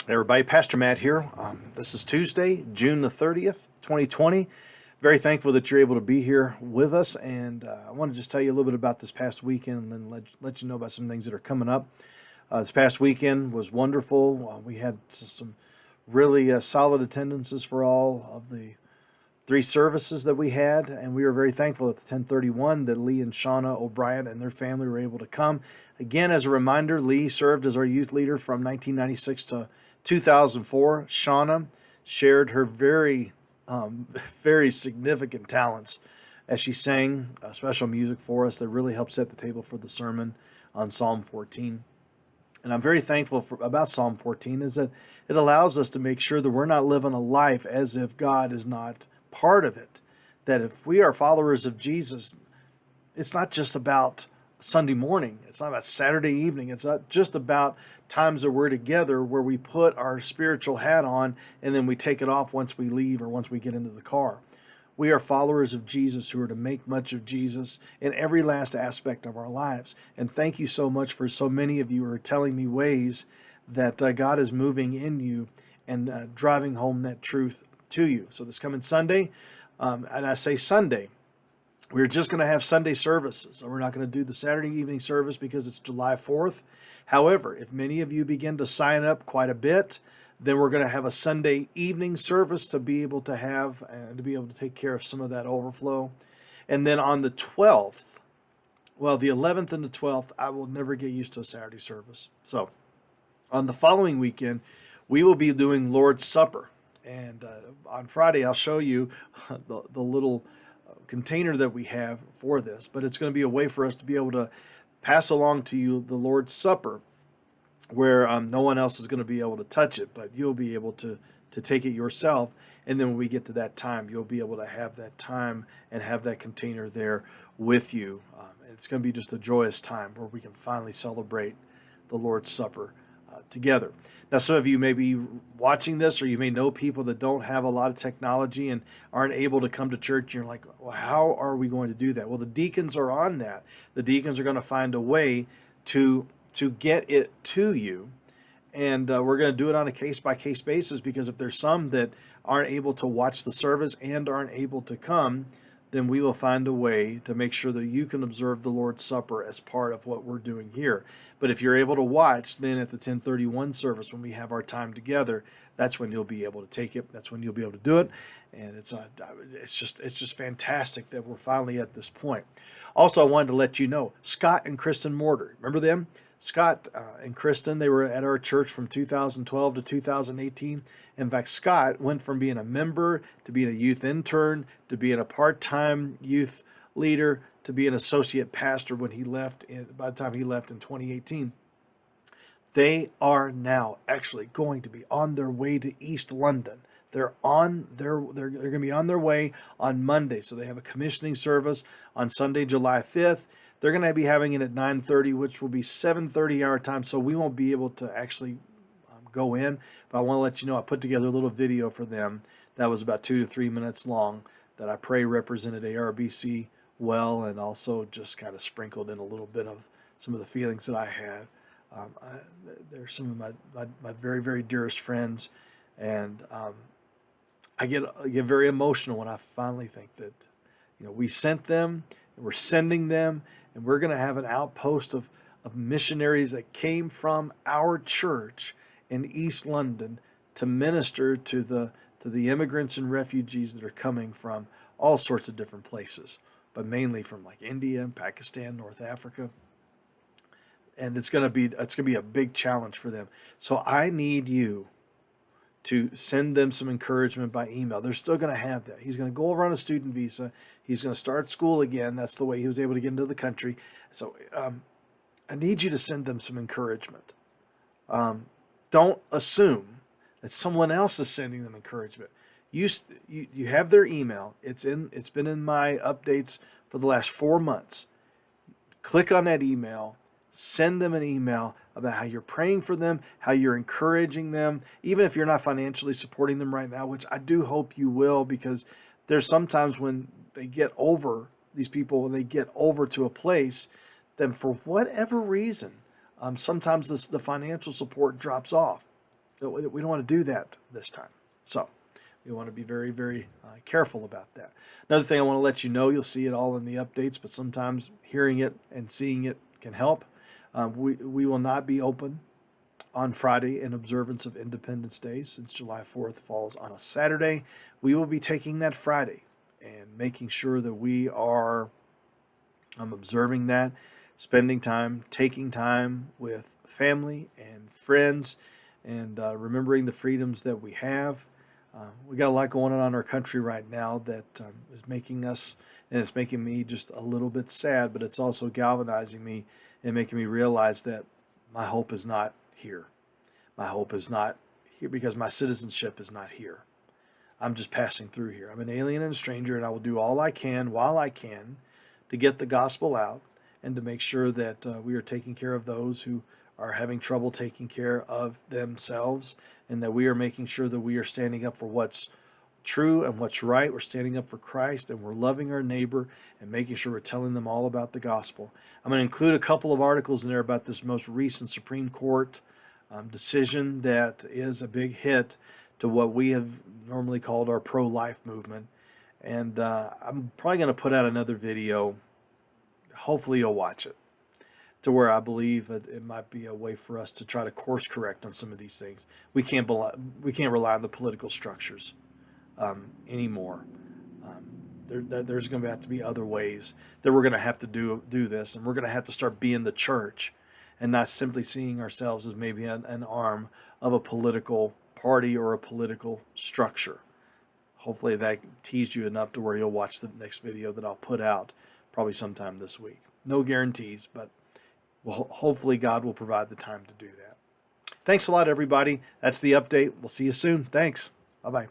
Hey everybody, Pastor Matt here. This is Tuesday, June the 30th, 2020. Very thankful that you're able to be here with us. And I want to just tell you a little bit about this past weekend and then let you know about some things that are coming up. This past weekend was wonderful. We had some really solid attendances for all of the three services that we had, and we were very thankful at the 1031 that Lee and Shauna O'Brien and their family were able to come. Again, as a reminder, Lee served as our youth leader from 1996 to 2004. Shauna shared her very significant talents as she sang special music for us that really helped set the table for the sermon on Psalm 14. And I'm very thankful about Psalm 14 is that it allows us to make sure that we're not living a life as if God is not part of it. That if we are followers of Jesus, it's not just about Sunday morning. It's not about Saturday evening. It's not just about times that we're together where we put our spiritual hat on and then we take it off once we leave or once we get into the car. We are followers of Jesus who are to make much of Jesus in every last aspect of our lives. And thank you so much for so many of you who are telling me ways that God is moving in you and driving home that truth to you. So this coming Sunday, and I say Sunday, we're just going to have Sunday services. So we're not going to do the Saturday evening service because it's July 4th. However, if many of you begin to sign up quite a bit, then we're going to have a Sunday evening service to be able to have and to be able to take care of some of that overflow. And then on the 12th, well, the 11th and the 12th, I will never get used to a Saturday service. So on the following weekend, we will be doing Lord's Supper. And on Friday, I'll show you the little container that we have for this. But it's going to be a way for us to be able to pass along to you the Lord's Supper where no one else is going to be able to touch it, but you'll be able to take it yourself. And then when we get to that time, you'll be able to have that time and have that container there with you. It's going to be just a joyous time where we can finally celebrate the Lord's Supper together. Now, some of you may be watching this, or you may know people that don't have a lot of technology and aren't able to come to church. And you're like, well, how are we going to do that? Well, the deacons are on that. The deacons are going to find a way to get it to you. And we're going to do it on a case-by-case basis because if there's some that aren't able to watch the service and aren't able to come, then we will find a way to make sure that you can observe the Lord's Supper as part of what we're doing here. But if you're able to watch, then at the 1031 service, when we have our time together, that's when you'll be able to take it. That's when you'll be able to do it. And it's just fantastic that we're finally at this point. Also, I wanted to let you know, Scott and Kristen Mortar, remember them? Scott and Kristen, they were at our church from 2012 to 2018. In fact, Scott went from being a member to being a youth intern to being a part-time youth leader to be an associate pastor when he left by the time he left in 2018. They are now actually going to be on their way to East London. They're going to be on their way on Monday. So they have a commissioning service on Sunday, July 5th. They're going to be having it at 9:30, which will be 7:30 our time. So we won't be able to actually go in. But I want to let you know I put together a little video for them that was about 2 to 3 minutes long that I pray represented ARBC well, and also just kind of sprinkled in a little bit of some of the feelings that I had. They're some of my very, very dearest friends, and I get very emotional when I finally think that we sent them, and we're sending them, and we're going to have an outpost of missionaries that came from our church in East London to minister to the immigrants and refugees that are coming from all sorts of different places, but mainly from like India, Pakistan, North Africa. And it's going to be a big challenge for them. So I need you to send them some encouragement by email. They're still going to have that. He's going to go over on a student visa. He's going to start school again. That's the way he was able to get into the country. So I need you to send them some encouragement. Don't assume that someone else is sending them encouragement. You have their email. It's been in my updates for the last 4 months. Click on that email. Send them an email about how you're praying for them, how you're encouraging them, even if you're not financially supporting them right now, which I do hope you will, because there's sometimes when they get over, these people, when they get over to a place, then for whatever reason, sometimes the financial support drops off. We don't want to do that this time. So we want to be very, very careful about that. Another thing I want to let you know, you'll see it all in the updates, but sometimes hearing it and seeing it can help. We will not be open on Friday in observance of Independence Day, since July 4th falls on a Saturday. We will be taking that Friday and making sure that we are observing that, spending time, taking time with family and friends, and remembering the freedoms that we have. We got a lot going on in our country right now that is making us, and it's making me just a little bit sad, but it's also galvanizing me and making me realize that my hope is not here. My hope is not here because my citizenship is not here. I'm just passing through here. I'm an alien and a stranger, and I will do all I can while I can to get the gospel out and to make sure that we are taking care of those who are having trouble taking care of themselves, and that we are making sure that we are standing up for what's true and what's right. We're standing up for Christ, and we're loving our neighbor and making sure we're telling them all about the gospel. I'm going to include a couple of articles in there about this most recent Supreme Court decision that is a big hit to what we have normally called our pro-life movement. And I'm probably going to put out another video. Hopefully you'll watch it, to where I believe that it might be a way for us to try to course correct on some of these things. We can't rely on the political structures anymore. There's going to have to be other ways that we're going to have to do this, and we're going to have to start being the church and not simply seeing ourselves as maybe an arm of a political party or a political structure. Hopefully that teased you enough to where you'll watch the next video that I'll put out probably sometime this week. No guarantees, but hopefully God will provide the time to do that. Thanks a lot, everybody. That's the update. We'll see you soon. Thanks. Bye-bye.